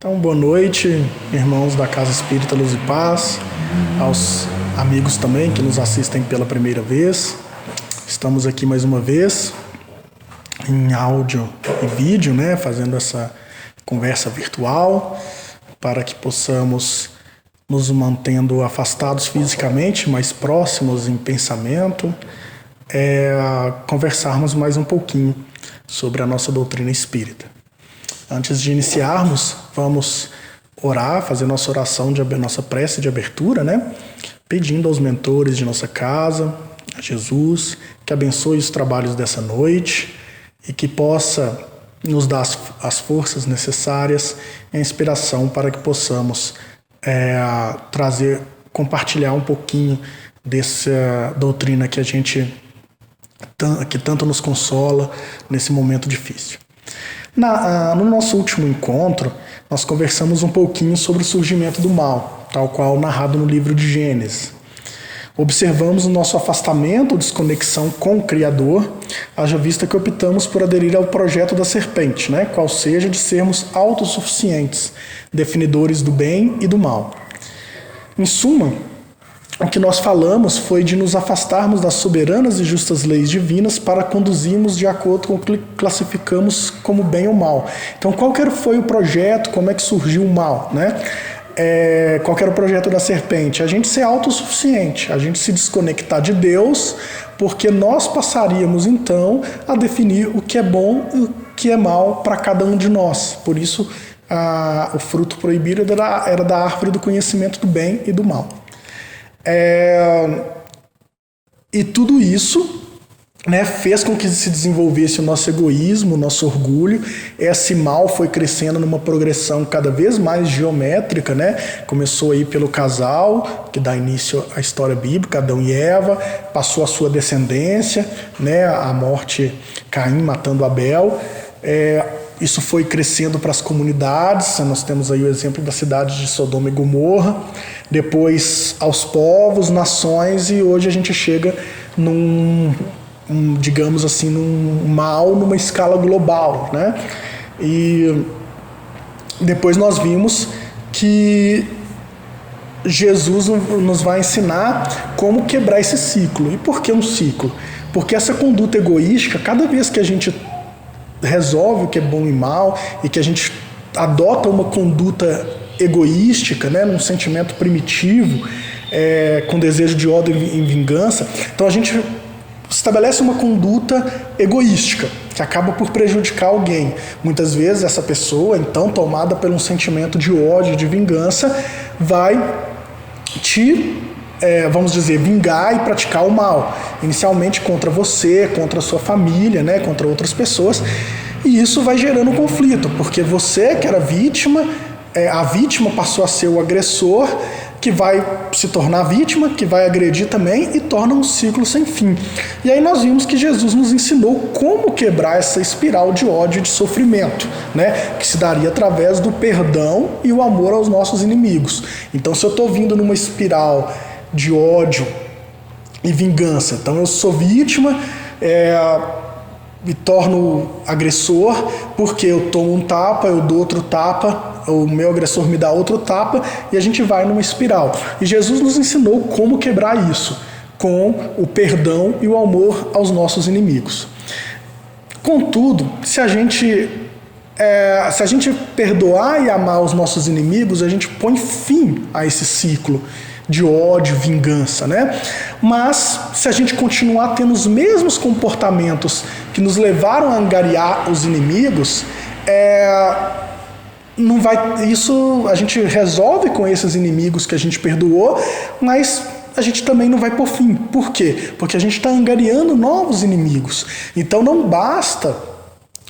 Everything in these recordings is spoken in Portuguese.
Então, boa noite, irmãos da Casa Espírita Luz e Paz, aos amigos também que nos assistem pela primeira vez. Estamos aqui mais uma vez em áudio e vídeo, fazendo essa conversa virtual para que possamos nos mantendo afastados fisicamente, mais próximos em pensamento, conversarmos mais um pouquinho sobre a nossa doutrina espírita. Antes de iniciarmos, vamos orar, fazer nossa oração, nossa prece de abertura, pedindo aos mentores de nossa casa, a Jesus, que abençoe os trabalhos dessa noite e que possa nos dar as forças necessárias e a inspiração para que possamos compartilhar um pouquinho dessa doutrina que tanto nos consola nesse momento difícil. No nosso último encontro, nós conversamos um pouquinho sobre o surgimento do mal, tal qual narrado no livro de Gênesis. Observamos o nosso afastamento ou desconexão com o Criador, haja vista que optamos por aderir ao projeto da serpente, qual seja de sermos autossuficientes, definidores do bem e do mal. Em suma, o que nós falamos foi de nos afastarmos das soberanas e justas leis divinas para conduzirmos de acordo com o que classificamos como bem ou mal. Então, qual que foi o projeto, como é que surgiu o mal, qual que era o projeto da serpente? A gente ser autossuficiente, a gente se desconectar de Deus, porque nós passaríamos, então, a definir o que é bom e o que é mal para cada um de nós. Por isso, o fruto proibido era da árvore do conhecimento do bem e do mal. E tudo isso fez com que se desenvolvesse o nosso egoísmo, o nosso orgulho. Esse mal foi crescendo numa progressão cada vez mais geométrica, Começou aí pelo casal, que dá início à história bíblica, Adão e Eva, passou a sua descendência, a morte, Caim matando Abel. Isso foi crescendo para as comunidades, nós temos aí o exemplo da cidade de Sodoma e Gomorra, depois aos povos, nações, e hoje a gente chega num mal numa escala global, E depois nós vimos que Jesus nos vai ensinar como quebrar esse ciclo. E por que um ciclo? Porque essa conduta egoística, cada vez que a gente resolve o que é bom e mal e que a gente adota uma conduta egoística, num sentimento primitivo, com desejo de ódio e vingança, então a gente estabelece uma conduta egoística que acaba por prejudicar alguém. Muitas vezes essa pessoa, então, tomada por um sentimento de ódio, de vingança, vai vamos dizer, vingar e praticar o mal, inicialmente contra você, contra a sua família, contra outras pessoas, e isso vai gerando um conflito, porque você que era vítima, a vítima passou a ser o agressor, que vai se tornar vítima, que vai agredir também, e torna um ciclo sem fim. E aí nós vimos que Jesus nos ensinou como quebrar essa espiral de ódio e de sofrimento, que se daria através do perdão e o amor aos nossos inimigos. Então, se eu estou vindo numa espiral de ódio e vingança, então eu sou vítima, me torno agressor, porque eu tomo um tapa, eu dou outro tapa, o meu agressor me dá outro tapa, e a gente vai numa espiral. E Jesus nos ensinou como quebrar isso, com o perdão e o amor aos nossos inimigos. Contudo, se a gente perdoar e amar os nossos inimigos, a gente põe fim a esse ciclo de ódio, vingança, Mas, se a gente continuar tendo os mesmos comportamentos que nos levaram a angariar os inimigos, isso a gente resolve com esses inimigos que a gente perdoou, mas a gente também não vai por fim. Por quê? Porque a gente está angariando novos inimigos. Então não basta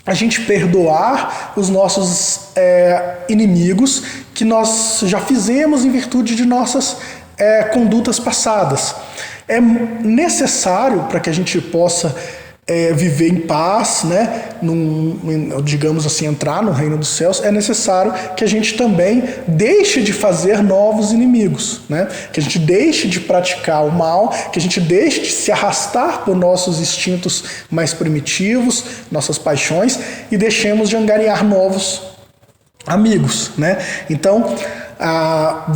a gente perdoar os nossos inimigos que nós já fizemos em virtude de nossas condutas passadas. É necessário para que a gente possa viver em paz, digamos assim, entrar no reino dos céus, é necessário que a gente também deixe de fazer novos inimigos, que a gente deixe de praticar o mal, que a gente deixe de se arrastar por nossos instintos mais primitivos, nossas paixões, e deixemos de angariar novos amigos, né? Então,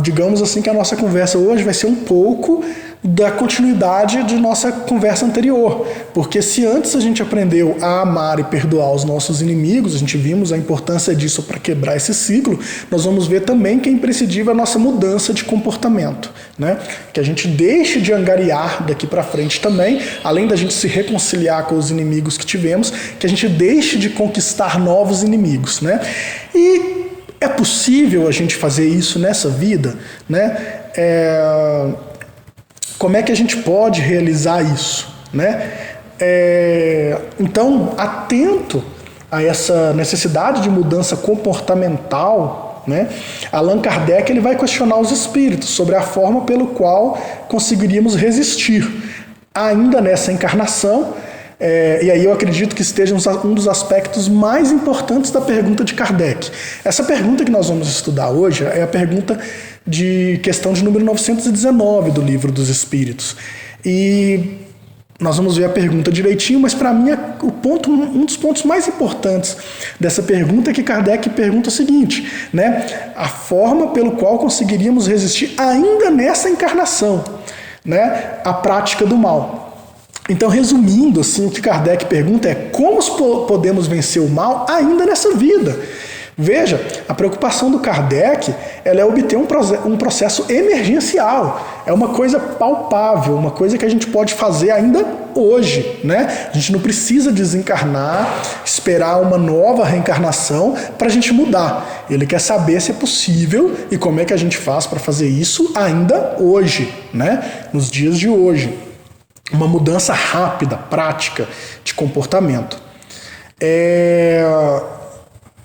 digamos assim que a nossa conversa hoje vai ser um pouco da continuidade de nossa conversa anterior, porque se antes a gente aprendeu a amar e perdoar os nossos inimigos, a gente vimos a importância disso para quebrar esse ciclo, nós vamos ver também que é imprescindível a nossa mudança de comportamento, né? Que a gente deixe de angariar daqui para frente também, além da gente se reconciliar com os inimigos que tivemos, que a gente deixe de conquistar novos inimigos, né? E é possível a gente fazer isso nessa vida, né? Como é que a gente pode realizar isso, né? Então, atento a essa necessidade de mudança comportamental, né? Allan Kardec ele vai questionar os espíritos sobre a forma pelo qual conseguiríamos resistir ainda nessa encarnação. E aí eu acredito que esteja um dos aspectos mais importantes da pergunta de Kardec. Essa pergunta que nós vamos estudar hoje é a pergunta de questão de número 919 do Livro dos Espíritos. E nós vamos ver a pergunta direitinho, mas para mim um dos pontos mais importantes dessa pergunta é que Kardec pergunta o seguinte, né? A forma pelo qual conseguiríamos resistir ainda nessa encarnação, né? A prática do mal. Então, resumindo, assim, o que Kardec pergunta é como podemos vencer o mal ainda nessa vida. Veja, a preocupação do Kardec ela é obter um processo emergencial. É uma coisa palpável, uma coisa que a gente pode fazer ainda hoje, né? A gente não precisa desencarnar, esperar uma nova reencarnação para a gente mudar. Ele quer saber se é possível e como é que a gente faz para fazer isso ainda hoje, né? Nos dias de hoje. Uma mudança rápida, prática de comportamento.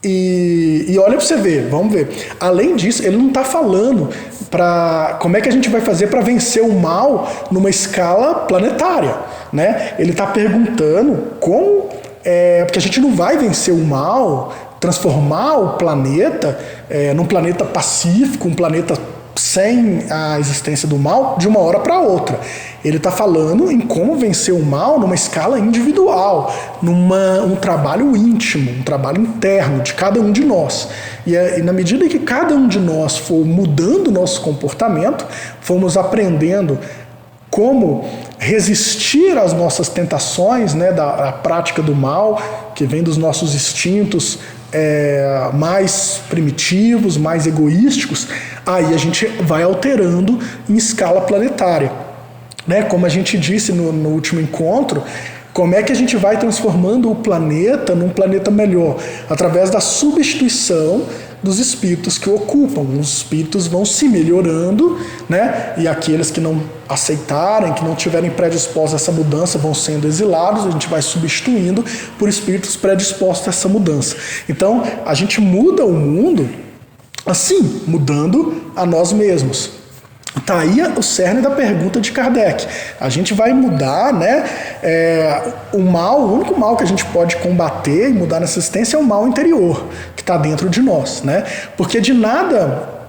E olha para você ver, vamos ver. Além disso, ele não está falando para como é que a gente vai fazer para vencer o mal numa escala planetária, né? Ele está perguntando como, porque a gente não vai vencer o mal, transformar o planeta num planeta pacífico, um planeta sem a existência do mal de uma hora para outra. Ele está falando em como vencer o mal numa escala individual, um trabalho íntimo, um trabalho interno de cada um de nós. E na medida que cada um de nós for mudando o nosso comportamento, formos aprendendo como resistir às nossas tentações, né, da prática do mal, que vem dos nossos instintos mais primitivos, mais egoísticos, aí a gente vai alterando em escala planetária. Né? Como a gente disse no último encontro, como é que a gente vai transformando o planeta num planeta melhor? Através da substituição dos espíritos que o ocupam. Os espíritos vão se melhorando, né? E aqueles que não aceitarem, que não tiverem predispostos a essa mudança, vão sendo exilados, a gente vai substituindo por espíritos predispostos a essa mudança. Então, a gente muda o mundo assim, mudando a nós mesmos. Está aí o cerne da pergunta de Kardec. A gente vai mudar, né? O único mal que a gente pode combater e mudar nessa existência é o mal interior, que está dentro de nós, né? Porque de nada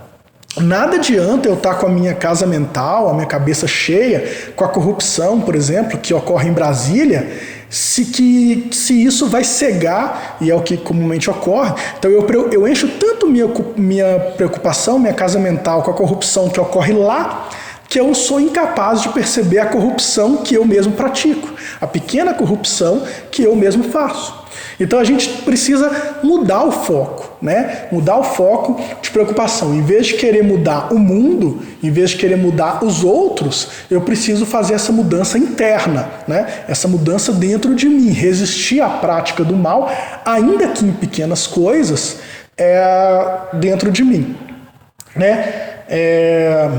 adianta eu estar com a minha casa mental, a minha cabeça cheia, com a corrupção, por exemplo, que ocorre em Brasília, se isso vai cegar, e é o que comumente ocorre. Então eu encho tanto minha preocupação, minha casa mental com a corrupção que ocorre lá, que eu sou incapaz de perceber a corrupção que eu mesmo pratico, a pequena corrupção que eu mesmo faço. Então a gente precisa mudar o foco, né? Mudar o foco de preocupação. Em vez de querer mudar o mundo, em vez de querer mudar os outros, eu preciso fazer essa mudança interna, né? Essa mudança dentro de mim, resistir à prática do mal, ainda que em pequenas coisas, dentro de mim, né?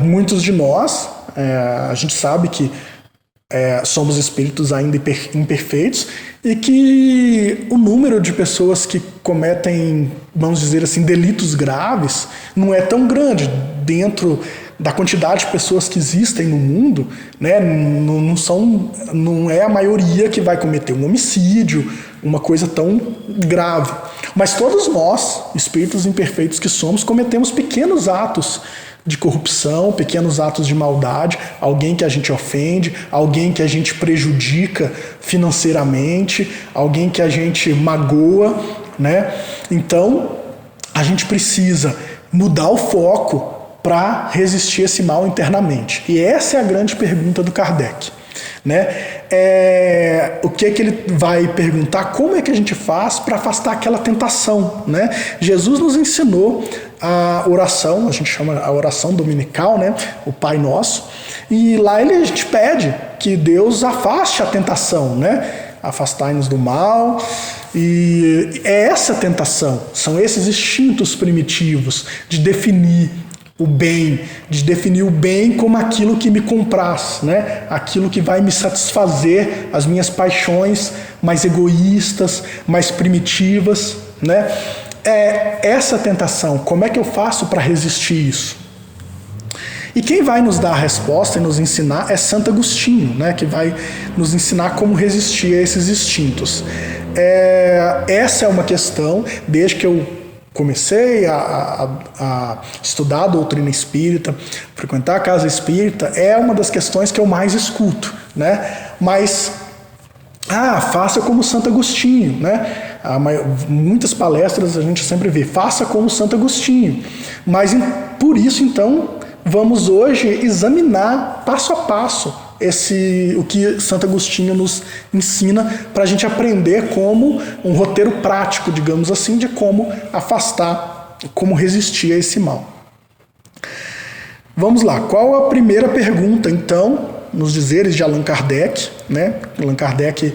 Muitos de nós, a gente sabe que somos espíritos ainda imperfeitos e que o número de pessoas que cometem, vamos dizer assim, delitos graves não é tão grande dentro da quantidade de pessoas que existem no mundo, né? Não é a maioria que vai cometer um homicídio, uma coisa tão grave. Mas todos nós, espíritos imperfeitos que somos, cometemos pequenos atos de corrupção, pequenos atos de maldade, alguém que a gente ofende, alguém que a gente prejudica financeiramente, alguém que a gente magoa, né? Então, a gente precisa mudar o foco para resistir esse mal internamente? E essa é a grande pergunta do Kardec. Né? O que é que ele vai perguntar? Como é que a gente faz para afastar aquela tentação? Né? Jesus nos ensinou a oração, a gente chama a oração dominical, né? O Pai Nosso, e lá a gente pede que Deus afaste a tentação, né? Afastai-nos do mal. E é essa tentação, são esses instintos primitivos de definir o bem, de definir o bem como aquilo que me compraz, né? Aquilo que vai me satisfazer as minhas paixões mais egoístas, mais primitivas, né? É essa tentação. Como é que eu faço para resistir isso? E quem vai nos dar a resposta e nos ensinar é Santo Agostinho, né? Que vai nos ensinar como resistir a esses instintos. Essa é uma questão, desde que eu comecei a estudar a doutrina espírita, frequentar a casa espírita, é uma das questões que eu mais escuto, né? Mas, faça como Santo Agostinho, né? Muitas palestras a gente sempre vê, faça como Santo Agostinho. Mas, por isso, então, vamos hoje examinar passo a passo o que Santo Agostinho nos ensina para a gente aprender como um roteiro prático, digamos assim, de como afastar, como resistir a esse mal. Vamos lá, qual a primeira pergunta, então, nos dizeres de Allan Kardec, né? Allan Kardec,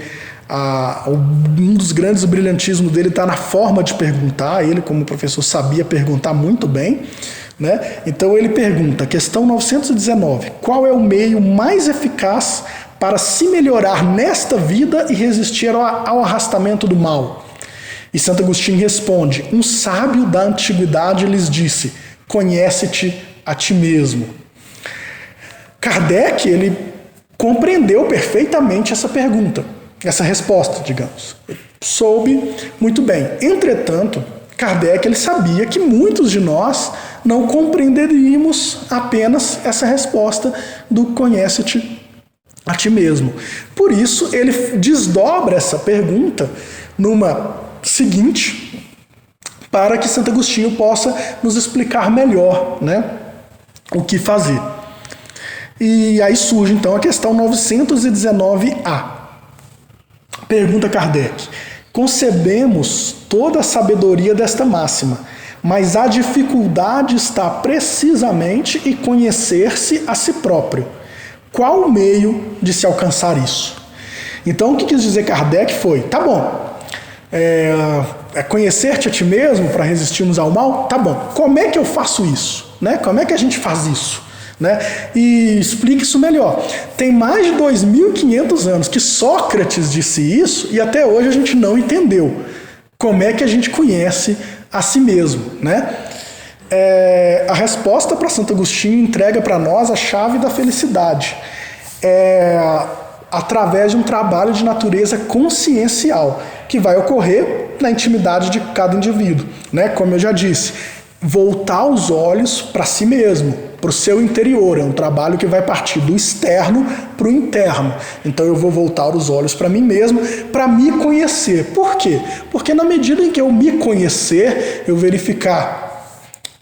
um dos grandes brilhantismos dele está na forma de perguntar, ele como professor sabia perguntar muito bem, né? Então ele pergunta, questão 919, qual é o meio mais eficaz para se melhorar nesta vida e resistir ao arrastamento do mal? E Santo Agostinho responde, um sábio da antiguidade lhes disse, conhece-te a ti mesmo. Kardec, ele compreendeu perfeitamente essa pergunta, essa resposta, digamos. Soube muito bem. Entretanto, Kardec ele sabia que muitos de nós não compreenderíamos apenas essa resposta do conhece-te a ti mesmo. Por isso, ele desdobra essa pergunta numa seguinte, para que Santo Agostinho possa nos explicar melhor, né, o que fazer. E aí surge, então, a questão 919A. Pergunta Kardec. Concebemos toda a sabedoria desta máxima, mas a dificuldade está precisamente em conhecer-se a si próprio. Qual o meio de se alcançar isso? Então, o que quis dizer Kardec foi, tá bom, conhecer-te a ti mesmo para resistirmos ao mal? Tá bom, como é que eu faço isso? Né? Como é que a gente faz isso? Né? E explique isso melhor. Tem mais de 2.500 anos que Sócrates disse isso e até hoje a gente não entendeu como é que a gente conhece a si mesmo, né? A resposta para Santo Agostinho entrega para nós a chave da felicidade. Através de um trabalho de natureza consciencial que vai ocorrer na intimidade de cada indivíduo, né? Como eu já disse, voltar os olhos para si mesmo, para o seu interior. É um trabalho que vai partir do externo para o interno. Então eu vou voltar os olhos para mim mesmo, para me conhecer. Por quê? Porque na medida em que eu me conhecer, eu verificar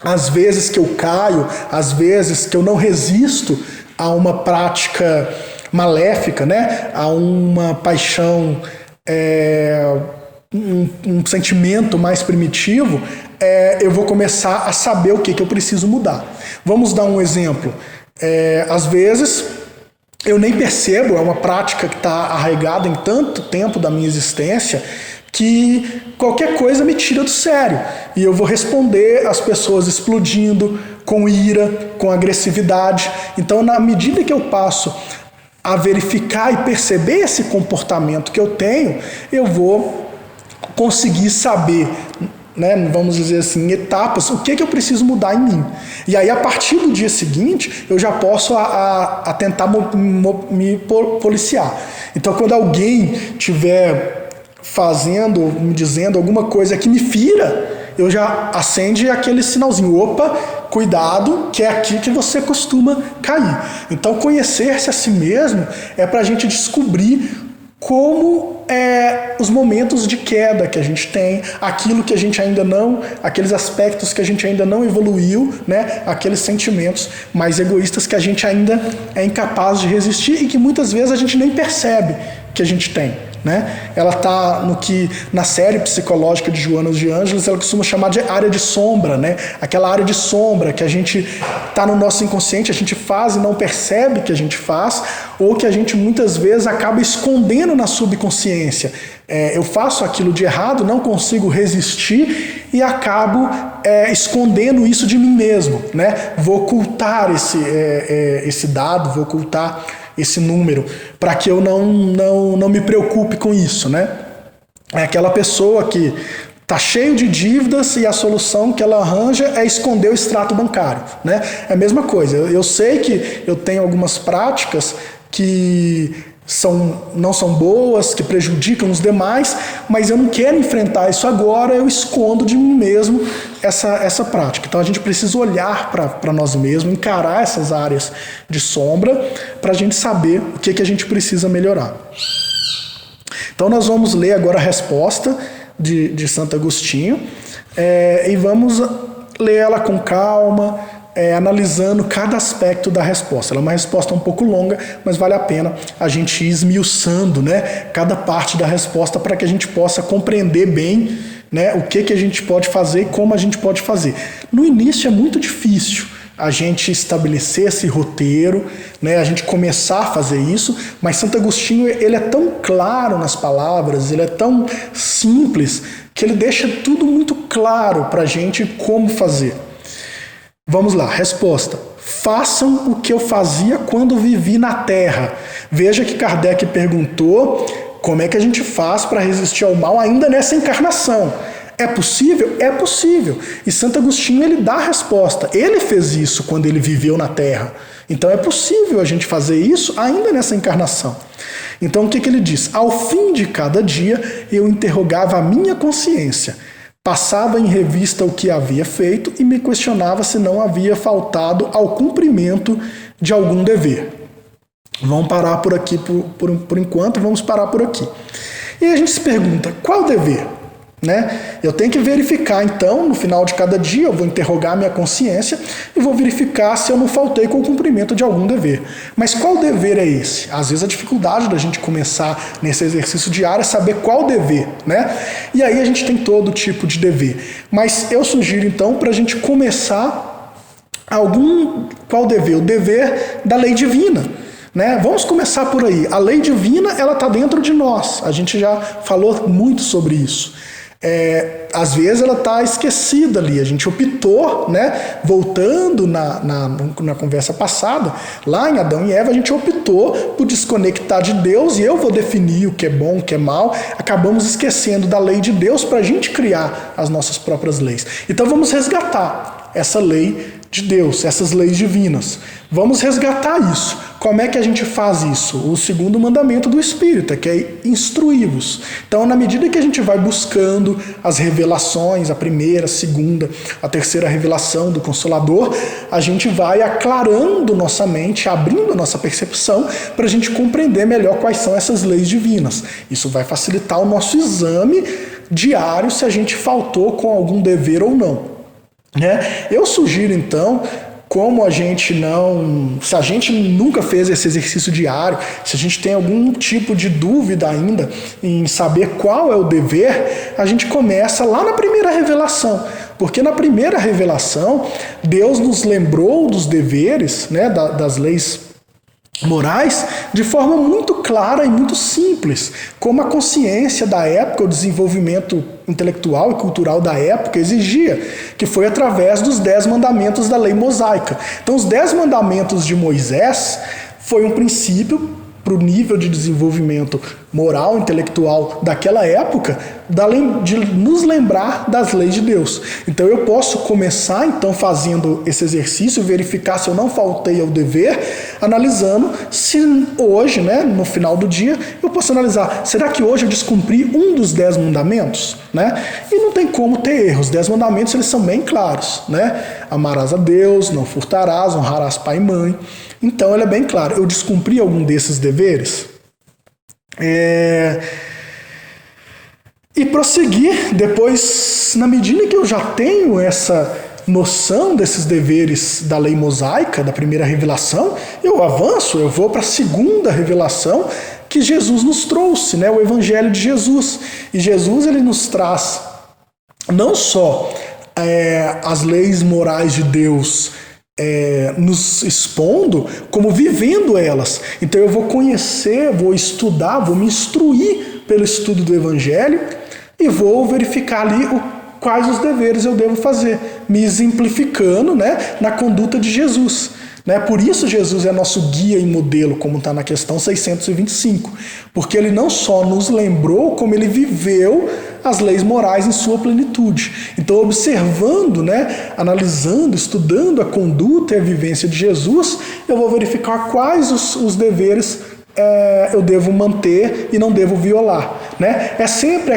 as vezes que eu caio, as vezes que eu não resisto a uma prática maléfica, né? A uma paixão, um sentimento mais primitivo, eu vou começar a saber o que eu preciso mudar. Vamos dar um exemplo. Às vezes, eu nem percebo, é uma prática que está arraigada em tanto tempo da minha existência, que qualquer coisa me tira do sério. E eu vou responder às pessoas explodindo, com ira, com agressividade. Então, na medida que eu passo a verificar e perceber esse comportamento que eu tenho, eu vou conseguir saber, né, vamos dizer assim, em etapas, o que eu preciso mudar em mim. E aí, a partir do dia seguinte, eu já posso a tentar me policiar. Então, quando alguém estiver me dizendo alguma coisa que me fira, eu já acende aquele sinalzinho, opa, cuidado, que é aqui que você costuma cair. Então, conhecer-se a si mesmo é para a gente descobrir como os momentos de queda que a gente tem, aquilo que a gente ainda não, aqueles aspectos que a gente ainda não evoluiu, né? Aqueles sentimentos mais egoístas que a gente ainda é incapaz de resistir e que muitas vezes a gente nem percebe que a gente tem. Né? Ela está no que na série psicológica de Joana de Ângeles ela costuma chamar de área de sombra, né? Aquela área de sombra que a gente está no nosso inconsciente, a gente faz e não percebe que a gente faz, ou que a gente muitas vezes acaba escondendo na subconsciência. Eu faço aquilo de errado, não consigo resistir e acabo escondendo isso de mim mesmo, né? Vou ocultar esse dado, vou ocultar esse número, para que eu não me preocupe com isso, né? É aquela pessoa que está cheio de dívidas e a solução que ela arranja é esconder o extrato bancário, né? É a mesma coisa. Eu sei que eu tenho algumas práticas que não são boas, que prejudicam os demais, mas eu não quero enfrentar isso agora, eu escondo de mim mesmo essa prática. Então a gente precisa olhar para nós mesmos, encarar essas áreas de sombra, para a gente saber o que a gente precisa melhorar. Então nós vamos ler agora a resposta de Santo Agostinho, e vamos ler ela com calma, analisando cada aspecto da resposta. Ela é uma resposta um pouco longa, mas vale a pena a gente ir esmiuçando, né, cada parte da resposta para que a gente possa compreender bem, né, o que a gente pode fazer e como a gente pode fazer. No início é muito difícil a gente estabelecer esse roteiro, né, a gente começar a fazer isso, mas Santo Agostinho ele é tão claro nas palavras, ele é tão simples, que ele deixa tudo muito claro para a gente como fazer. Vamos lá, resposta. Façam o que eu fazia quando vivi na Terra. Veja que Kardec perguntou como é que a gente faz para resistir ao mal ainda nessa encarnação. É possível? É possível. E Santo Agostinho ele dá a resposta. Ele fez isso quando ele viveu na Terra. Então é possível a gente fazer isso ainda nessa encarnação. Então o que ele diz? Ao fim de cada dia eu interrogava a minha consciência. Passava em revista o que havia feito e me questionava se não havia faltado ao cumprimento de algum dever. Vamos parar por aqui por enquanto, vamos parar por aqui. E a gente se pergunta, qual dever? Né? Eu tenho que verificar, então, no final de cada dia, eu vou interrogar a minha consciência e vou verificar se eu não faltei com o cumprimento de algum dever. Mas qual dever é esse? Às vezes a dificuldade da gente começar nesse exercício diário é saber qual dever, né? E aí a gente tem todo tipo de dever. Mas eu sugiro, então, para a gente começar qual dever? O dever da lei divina. Né? Vamos começar por aí. A lei divina ela está dentro de nós. A gente já falou muito sobre isso. Às vezes ela está esquecida ali, a gente optou, né, voltando na conversa passada, lá em Adão e Eva, a gente optou por desconectar de Deus e eu vou definir o que é bom, o que é mal, acabamos esquecendo da lei de Deus para a gente criar as nossas próprias leis. Então vamos resgatar essa lei de Deus, essas leis divinas. Vamos resgatar isso. Como é que a gente faz isso? O segundo mandamento do Espírito, que é instruí-vos. Então, na medida que a gente vai buscando as revelações, a primeira, a segunda, a terceira revelação do Consolador, a gente vai aclarando nossa mente, abrindo nossa percepção para a gente compreender melhor quais são essas leis divinas. Isso vai facilitar o nosso exame diário se a gente faltou com algum dever ou não. Eu sugiro, então, se a gente nunca fez esse exercício diário, se a gente tem algum tipo de dúvida ainda em saber qual é o dever, a gente começa lá na primeira revelação. Porque na primeira revelação, Deus nos lembrou dos deveres, né, das leis morais de forma muito clara e muito simples, como a consciência da época, o desenvolvimento intelectual e cultural da época exigia, que foi através dos 10 mandamentos da lei mosaica. Então os 10 mandamentos de Moisés foi um princípio para o nível de desenvolvimento moral, intelectual daquela época, de nos lembrar das leis de Deus. Então eu posso começar então fazendo esse exercício, verificar se eu não faltei ao dever, analisando se hoje, né, no final do dia, eu posso analisar, será que hoje eu descumpri um dos 10 mandamentos? Né? E não tem como ter erros. Os 10 mandamentos eles são bem claros. Né? Amarás a Deus, não furtarás, honrarás pai e mãe. Então ele é bem claro. Eu descumpri algum desses deveres? E prosseguir depois, na medida que eu já tenho essa noção desses deveres da lei mosaica, da primeira revelação, eu avanço, eu vou para a segunda revelação que Jesus nos trouxe, né? O Evangelho de Jesus. E Jesus, ele nos traz não só as leis morais de Deus nos expondo, como vivendo elas. Então eu vou conhecer, vou estudar, vou me instruir pelo estudo do Evangelho e vou verificar ali quais os deveres eu devo fazer, me exemplificando, né, na conduta de Jesus. Né? Por isso Jesus é nosso guia e modelo, como está na questão 625. Porque ele não só nos lembrou, como ele viveu as leis morais em sua plenitude. Então, observando, né, analisando, estudando a conduta e a vivência de Jesus, eu vou verificar quais os deveres eu devo manter e não devo violar. Né? É sempre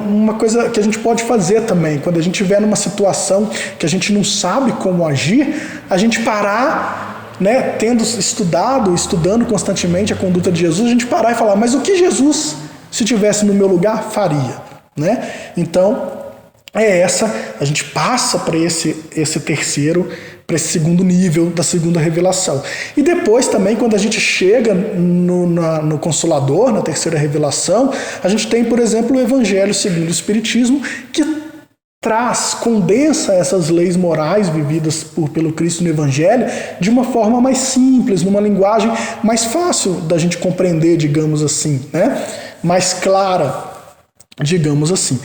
uma coisa que a gente pode fazer também, quando a gente estiver numa situação que a gente não sabe como agir, a gente parar, né, estudando constantemente a conduta de Jesus, a gente parar e falar, mas o que Jesus, se tivesse no meu lugar, faria? Né? Então, a gente passa para esse terceiro, para esse segundo nível da segunda revelação. E depois também, quando a gente chega no Consolador, na terceira revelação, a gente tem, por exemplo, o Evangelho segundo o Espiritismo, que condensa essas leis morais vividas pelo Cristo no Evangelho de uma forma mais simples, numa linguagem mais fácil da gente compreender, digamos assim, né? Mais clara, digamos assim.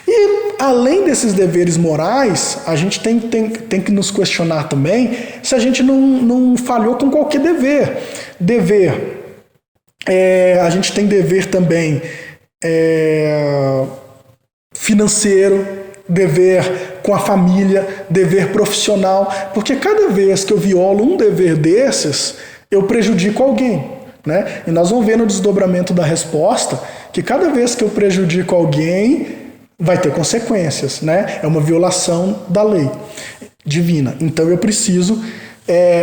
E além desses deveres morais, a gente tem que nos questionar também se a gente não falhou com qualquer dever. A gente tem dever também financeiro, dever com a família, dever profissional, porque cada vez que eu violo um dever desses, eu prejudico alguém. Né? E nós vamos ver no desdobramento da resposta que cada vez que eu prejudico alguém, vai ter consequências, né? É uma violação da lei divina. Então eu preciso,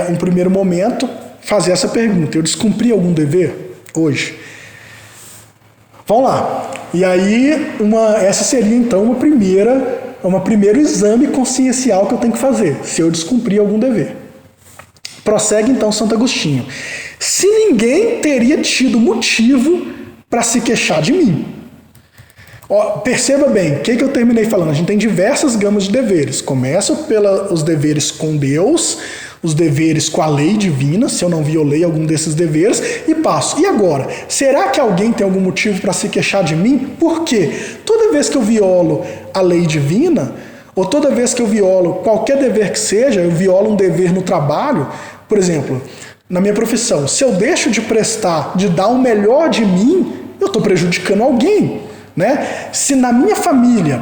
em primeiro momento, fazer essa pergunta. Eu descumpri algum dever hoje? Vamos lá. E aí, essa seria então uma primeiro exame consciencial que eu tenho que fazer, se eu descumprir algum dever. Prossegue então Santo Agostinho. Se ninguém teria tido motivo para se queixar de mim. Perceba bem, o que eu terminei falando? A gente tem diversas gamas de deveres. Começa pelos deveres com Deus, os deveres com a lei divina, se eu não violei algum desses deveres, e passo. E agora? Será que alguém tem algum motivo para se queixar de mim? Por quê? Toda vez que eu violo a lei divina, ou toda vez que eu violo qualquer dever que seja, eu violo um dever no trabalho, por exemplo, na minha profissão, se eu deixo de prestar, de dar o melhor de mim, eu estou prejudicando alguém. Né? Se na minha família,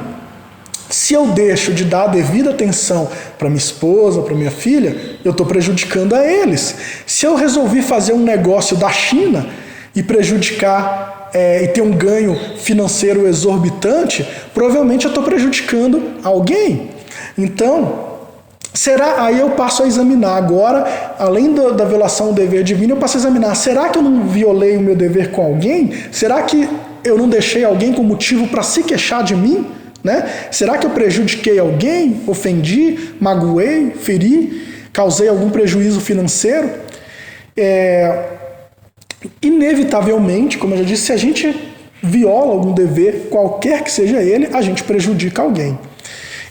se eu deixo de dar a devida atenção para minha esposa, para minha filha, eu estou prejudicando a eles. Se eu resolvi fazer um negócio da China e prejudicar e ter um ganho financeiro exorbitante, provavelmente eu estou prejudicando alguém. Então, aí eu passo a examinar agora, além da violação do dever divino, eu passo a examinar, será que eu não violei o meu dever com alguém? Será que eu não deixei alguém com motivo para se queixar de mim? Né? Será que eu prejudiquei alguém? Ofendi? Magoei? Feri? Causei algum prejuízo financeiro? Inevitavelmente, como eu já disse, se a gente viola algum dever, qualquer que seja ele, a gente prejudica alguém.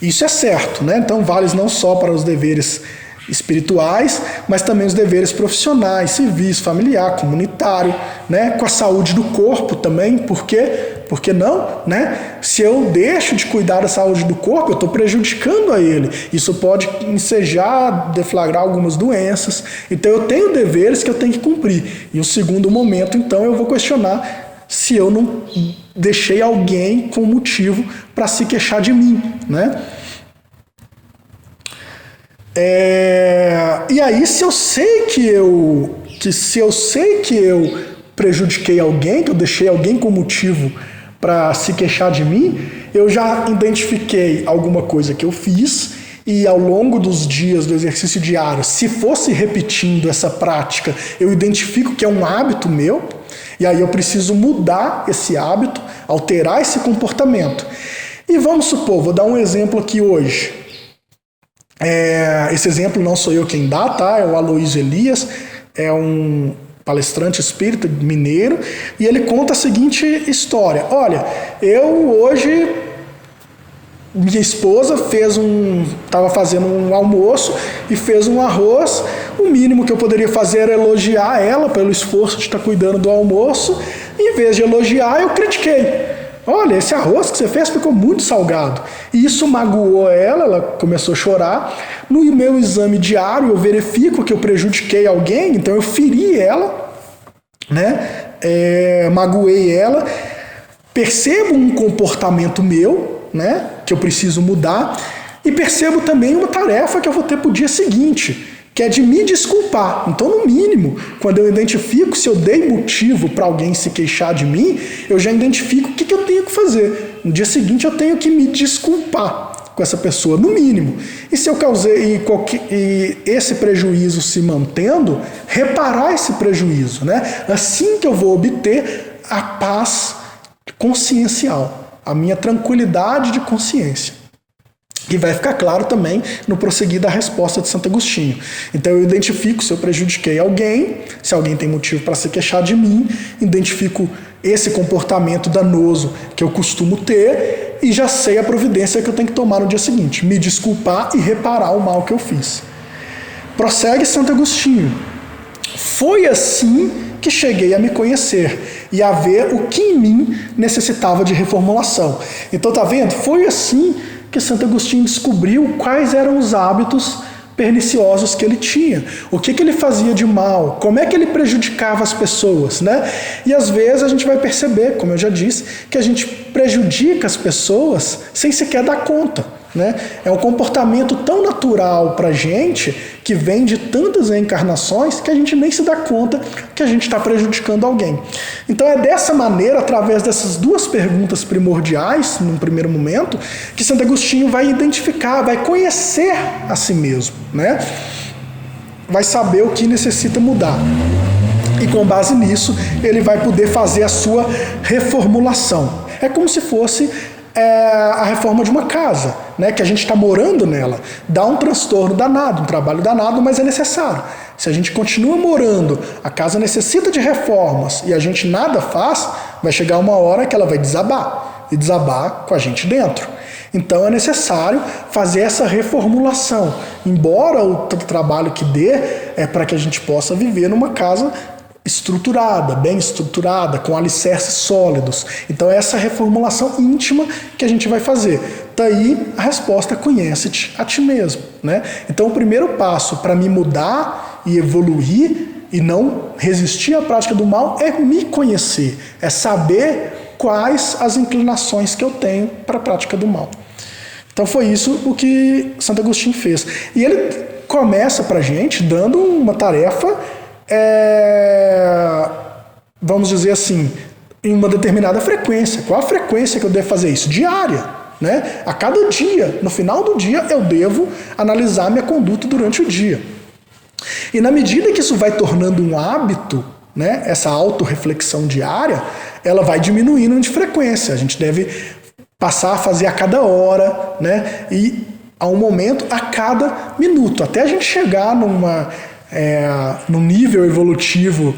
Isso é certo, né? Então vale não só para os deveres espirituais, mas também os deveres profissionais, civis, familiar, comunitário, né? Com a saúde do corpo também, por quê? Porque não, né? Se eu deixo de cuidar da saúde do corpo, eu estou prejudicando a ele. Isso pode ensejar, deflagrar algumas doenças. Então eu tenho deveres que eu tenho que cumprir. E o segundo momento, então, eu vou questionar se eu não deixei alguém com motivo para se queixar de mim, né? E aí, se eu sei que eu prejudiquei alguém, que eu deixei alguém com motivo para se queixar de mim, eu já identifiquei alguma coisa que eu fiz e ao longo dos dias do exercício diário, se fosse repetindo essa prática, eu identifico que é um hábito meu. E aí eu preciso mudar esse hábito, alterar esse comportamento. E vamos supor, vou dar um exemplo aqui hoje. Esse exemplo não sou eu quem dá, tá? É o Aloysio Elias, é um palestrante espírita mineiro, e ele conta a seguinte história. Olha, eu hoje, minha esposa estava fazendo um almoço e fez um arroz. O mínimo que eu poderia fazer era elogiar ela pelo esforço de estar cuidando do almoço. Em vez de elogiar, eu critiquei. Olha, esse arroz que você fez ficou muito salgado. E isso magoou ela começou a chorar. No meu exame diário, eu verifico que eu prejudiquei alguém, então eu feri ela, né? Magoei ela, percebo um comportamento meu, né? Que eu preciso mudar, e percebo também uma tarefa que eu vou ter para o dia seguinte, que é de me desculpar. Então, no mínimo, quando eu identifico se eu dei motivo para alguém se queixar de mim, eu já identifico o que eu tenho que fazer. No dia seguinte, eu tenho que me desculpar com essa pessoa, no mínimo. E se eu causei e esse prejuízo se mantendo, reparar esse prejuízo, né? Assim que eu vou obter a paz consciencial, a minha tranquilidade de consciência. E vai ficar claro também no prosseguir da resposta de Santo Agostinho. Então eu identifico se eu prejudiquei alguém, se alguém tem motivo para se queixar de mim, identifico esse comportamento danoso que eu costumo ter e já sei a providência que eu tenho que tomar no dia seguinte, me desculpar e reparar o mal que eu fiz. Prossegue Santo Agostinho. Foi assim que cheguei a me conhecer e a ver o que em mim necessitava de reformulação. Então tá vendo? Foi assim que Santo Agostinho descobriu quais eram os hábitos perniciosos que ele tinha, o que ele fazia de mal, como é que ele prejudicava as pessoas, né? E às vezes a gente vai perceber, como eu já disse, que a gente prejudica as pessoas sem sequer dar conta, né? É um comportamento tão natural para a gente, que vem de tantas reencarnações, que a gente nem se dá conta que a gente está prejudicando alguém. Então é dessa maneira, através dessas duas perguntas primordiais, num primeiro momento, que Santo Agostinho vai identificar, vai conhecer a si mesmo, né? Vai saber o que necessita mudar. E com base nisso, ele vai poder fazer a sua reformulação. É como se fosse a reforma de uma casa, né, que a gente está morando nela. Dá um transtorno danado, um trabalho danado, mas é necessário. Se a gente continua morando, a casa necessita de reformas e a gente nada faz, vai chegar uma hora que ela vai desabar, e desabar com a gente dentro. Então é necessário fazer essa reformulação, embora o trabalho que dê é para que a gente possa viver numa casa estruturada, bem estruturada, com alicerces sólidos. Então é essa reformulação íntima que a gente vai fazer. Daí a resposta: conhece-te a ti mesmo, né? Então o primeiro passo para me mudar e evoluir e não resistir à prática do mal é me conhecer, é saber quais as inclinações que eu tenho para a prática do mal. Então foi isso o que Santo Agostinho fez. E ele começa para a gente dando uma tarefa, vamos dizer assim, em uma determinada frequência. Qual a frequência que eu devo fazer isso? Diária, né? A cada dia, no final do dia, eu devo analisar minha conduta durante o dia. E na medida que isso vai tornando um hábito, né, essa autorreflexão diária, ela vai diminuindo de frequência. A gente deve passar a fazer a cada hora, né, e a um momento a cada minuto, até a gente chegar num nível evolutivo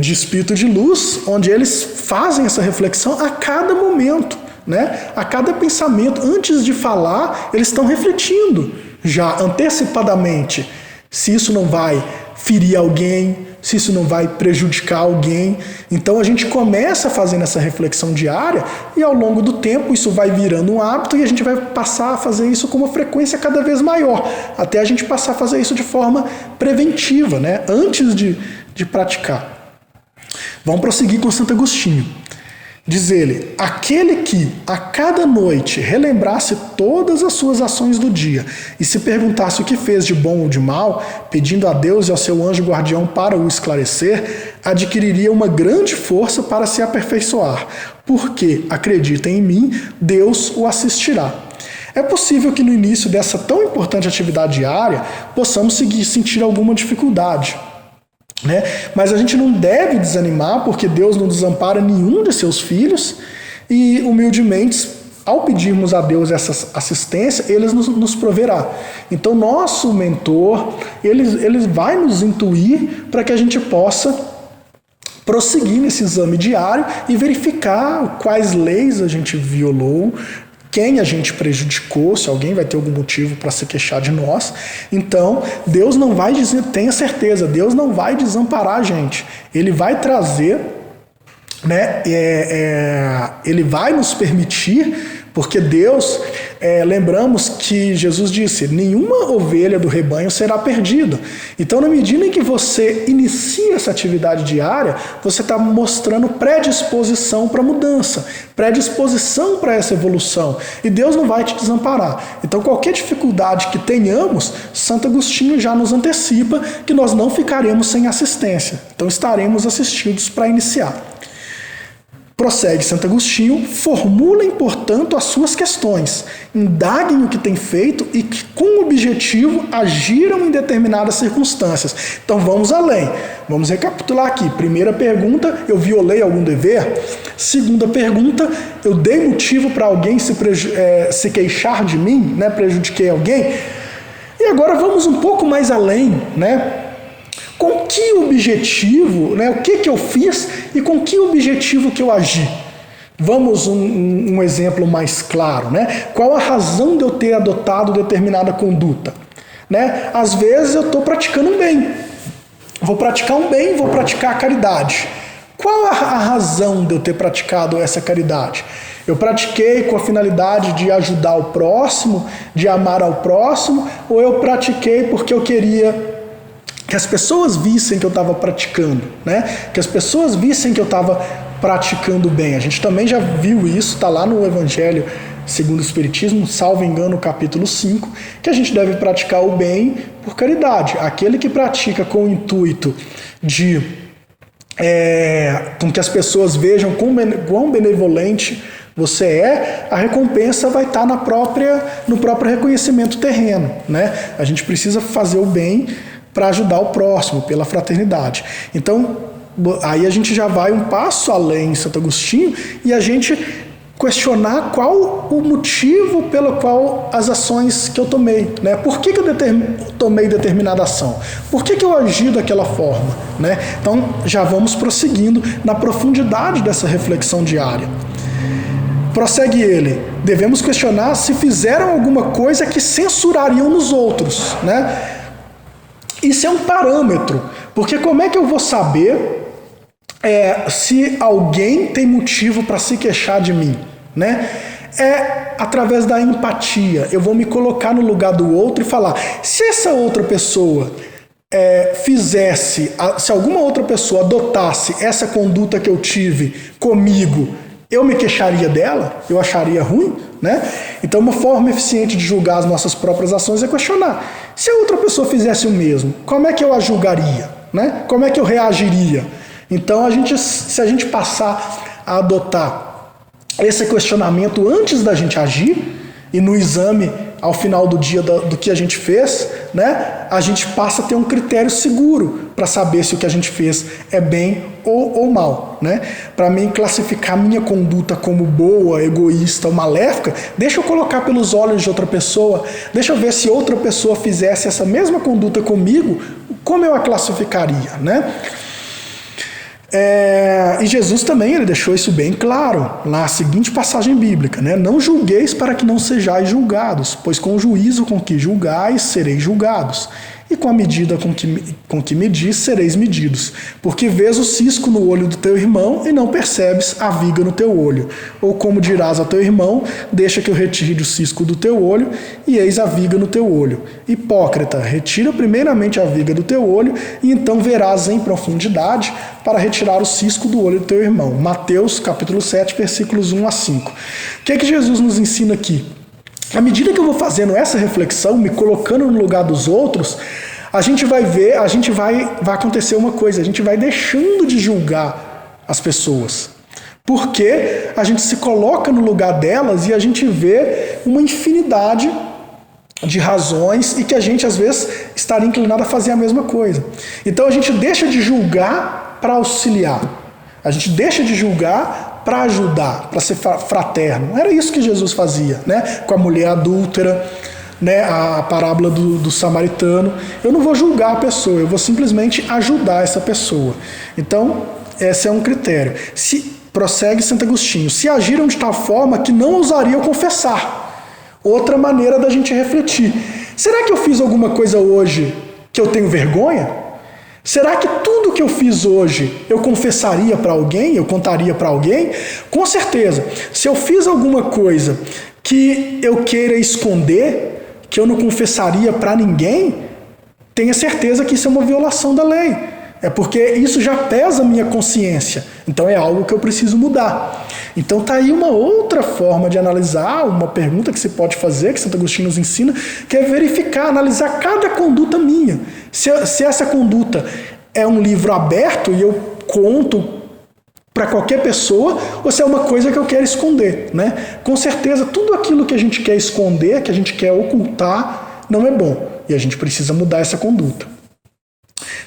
de espírito de luz, onde eles fazem essa reflexão a cada momento, né? A cada pensamento. Antes de falar, eles estão refletindo já antecipadamente se isso não vai ferir alguém, se isso não vai prejudicar alguém. Então a gente começa fazendo essa reflexão diária e ao longo do tempo isso vai virando um hábito e a gente vai passar a fazer isso com uma frequência cada vez maior, até a gente passar a fazer isso de forma preventiva, né? Antes de praticar. Vamos prosseguir com Santo Agostinho. Diz ele: aquele que a cada noite relembrasse todas as suas ações do dia e se perguntasse o que fez de bom ou de mal, pedindo a Deus e ao seu anjo guardião para o esclarecer, adquiriria uma grande força para se aperfeiçoar, porque, acredita em mim, Deus o assistirá. É possível que no início dessa tão importante atividade diária possamos sentir alguma dificuldade. né? Mas a gente não deve desanimar, porque Deus não desampara nenhum de seus filhos, e humildemente, ao pedirmos a Deus essa assistência, Ele nos proverá. Então, nosso mentor, ele vai nos intuir para que a gente possa prosseguir nesse exame diário e verificar quais leis a gente violou, quem a gente prejudicou, se alguém vai ter algum motivo para se queixar de nós. Então, Deus não vai dizer, tenha certeza, Deus não vai desamparar a gente. Ele vai trazer, né, Ele vai nos permitir, porque Deus, lembramos que Jesus disse, nenhuma ovelha do rebanho será perdida. Então, na medida em que você inicia essa atividade diária, você está mostrando predisposição para a mudança, predisposição para essa evolução. E Deus não vai te desamparar. Então, qualquer dificuldade que tenhamos, Santo Agostinho já nos antecipa que nós não ficaremos sem assistência. Então, estaremos assistidos para iniciar. Prossegue Santo Agostinho, formulem, portanto, as suas questões, indaguem o que têm feito e que, com o objetivo, agiram em determinadas circunstâncias. Então vamos além, vamos recapitular aqui. Primeira pergunta, eu violei algum dever? Segunda pergunta, eu dei motivo para alguém se queixar de mim, né? Prejudiquei alguém? E agora vamos um pouco mais além, né? Com que objetivo, né? O que eu fiz e com que objetivo que eu agi? Vamos um exemplo mais claro, né? Qual a razão de eu ter adotado determinada conduta? Né? Às vezes eu estou praticando um bem. Vou praticar um bem, vou praticar a caridade. Qual a razão de eu ter praticado essa caridade? Eu pratiquei com a finalidade de ajudar o próximo, de amar ao próximo, ou eu pratiquei porque eu queria que as pessoas vissem que eu estava praticando, né? Que as pessoas vissem que eu estava praticando bem. A gente também já viu isso, está lá no Evangelho segundo o Espiritismo, salvo engano, capítulo 5, que a gente deve praticar o bem por caridade. Aquele que pratica com o intuito de com que as pessoas vejam quão benevolente você a recompensa vai estar no próprio reconhecimento terreno, né? A gente precisa fazer o bem para ajudar o próximo, pela fraternidade. Então, aí a gente já vai um passo além em Santo Agostinho e a gente questionar qual o motivo pelo qual as ações que eu tomei, né? Por que eu tomei determinada ação? Por que eu agi daquela forma, né? Então, já vamos prosseguindo na profundidade dessa reflexão diária. Prossegue ele, devemos questionar se fizeram alguma coisa que censurariam nos outros, né? Isso é um parâmetro, porque como é que eu vou saber se alguém tem motivo para se queixar de mim, né? É através da empatia. Eu vou me colocar no lugar do outro e falar, se essa outra pessoa se alguma outra pessoa adotasse essa conduta que eu tive comigo, eu me queixaria dela? Eu acharia ruim? Né? Então, uma forma eficiente de julgar as nossas próprias ações é questionar. Se a outra pessoa fizesse o mesmo, como é que eu a julgaria? Né? Como é que eu reagiria? Então, se a gente passar a adotar esse questionamento antes da gente agir, e no exame, ao final do dia do que a gente fez, né, a gente passa a ter um critério seguro para saber se o que a gente fez é bem ou mal. Né? Para mim, classificar minha conduta como boa, egoísta ou maléfica, deixa eu colocar pelos olhos de outra pessoa, deixa eu ver se outra pessoa fizesse essa mesma conduta comigo, como eu a classificaria, né? E Jesus também ele deixou isso bem claro na seguinte passagem bíblica, né? Não julgueis para que não sejais julgados, pois com o juízo com que julgais sereis julgados, e com a medida com que medis sereis medidos, porque vês o cisco no olho do teu irmão e não percebes a viga no teu olho. Ou como dirás ao teu irmão, deixa que eu retire o cisco do teu olho e eis a viga no teu olho. Hipócrita, retira primeiramente a viga do teu olho e então verás em profundidade para retirar o cisco do olho do teu irmão. Mateus capítulo 7, versículos 1 a 5. O que Jesus nos ensina aqui? À medida que eu vou fazendo essa reflexão, me colocando no lugar dos outros, a gente vai ver, vai acontecer uma coisa, a gente vai deixando de julgar as pessoas. Porque a gente se coloca no lugar delas e a gente vê uma infinidade de razões e que a gente às vezes estaria inclinado a fazer a mesma coisa. Então a gente deixa de julgar para auxiliar. A gente deixa de julgar para ajudar, para ser fraterno. Era isso que Jesus fazia, né? Com a mulher adúltera, né? A parábola do samaritano. Eu não vou julgar a pessoa, eu vou simplesmente ajudar essa pessoa. Então, esse é um critério. Prossegue Santo Agostinho. Se agiram de tal forma que não ousariam confessar. Outra maneira da gente refletir. Será que eu fiz alguma coisa hoje que eu tenho vergonha? Será que tudo que eu fiz hoje eu confessaria para alguém? Eu contaria para alguém? Com certeza. Se eu fiz alguma coisa que eu queira esconder, que eu não confessaria para ninguém, tenha certeza que isso é uma violação da lei. É porque isso já pesa a minha consciência. Então é algo que eu preciso mudar. Então tá aí uma outra forma de analisar, uma pergunta que se pode fazer, que Santo Agostinho nos ensina, que é verificar, analisar cada conduta minha. Se essa conduta é um livro aberto e eu conto para qualquer pessoa, ou se é uma coisa que eu quero esconder, né? Com certeza, tudo aquilo que a gente quer esconder, que a gente quer ocultar, não é bom. E a gente precisa mudar essa conduta.